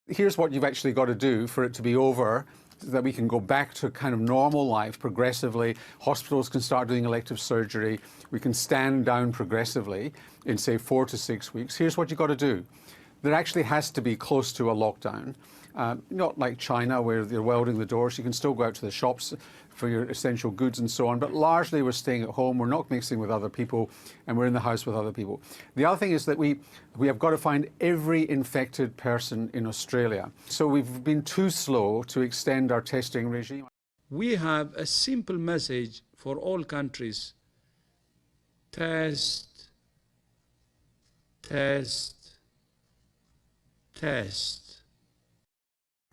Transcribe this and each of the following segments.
Here's what you've actually got to do for it to be over, so that we can go back to kind of normal life progressively. Hospitals can start doing elective surgery. We can stand down progressively in, say, 4 to 6 weeks. Here's what you've got to do. There actually has to be close to a lockdown. Not like China, where they're welding the doors. You can still go out to the shops for your essential goods and so on, but largely we're staying at home, we're not mixing with other people, and we're in the house with other people. The other thing is that we have got to find every infected person in Australia. So we've been too slow to extend our testing regime. We have a simple message for all countries: test, test, test.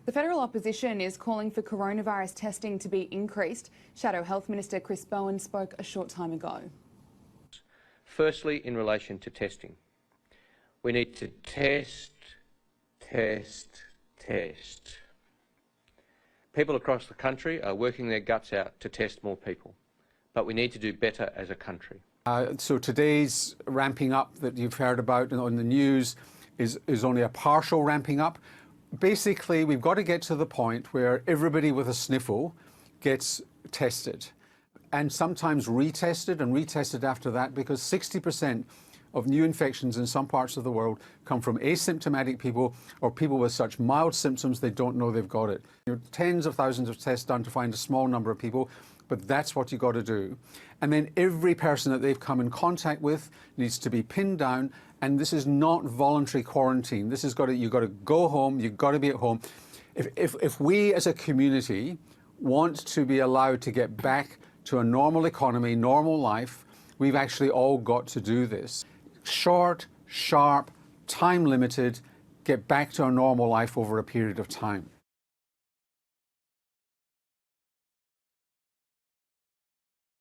The federal opposition is calling for coronavirus testing to be increased. Shadow Health Minister Chris Bowen spoke a short time ago. Firstly, in relation to testing, we need to test, test, test. People across the country are working their guts out to test more people, but we need to do better as a country. So today's ramping up that you've heard about on the news is only a partial ramping up. Basically, we've got to get to the point where everybody with a sniffle gets tested, and sometimes retested and retested after that, because 60% of new infections in some parts of the world come from asymptomatic people or people with such mild symptoms they don't know they've got it. There are tens of thousands of tests done to find a small number of people, but that's what you've got to do. And then every person that they've come in contact with needs to be pinned down, and this is not voluntary quarantine. This has got to, you've got to go home, you've got to be at home. If we as a community want to be allowed to get back to a normal economy, normal life, we've actually all got to do this. Short, sharp, time limited, get back to a normal life over a period of time.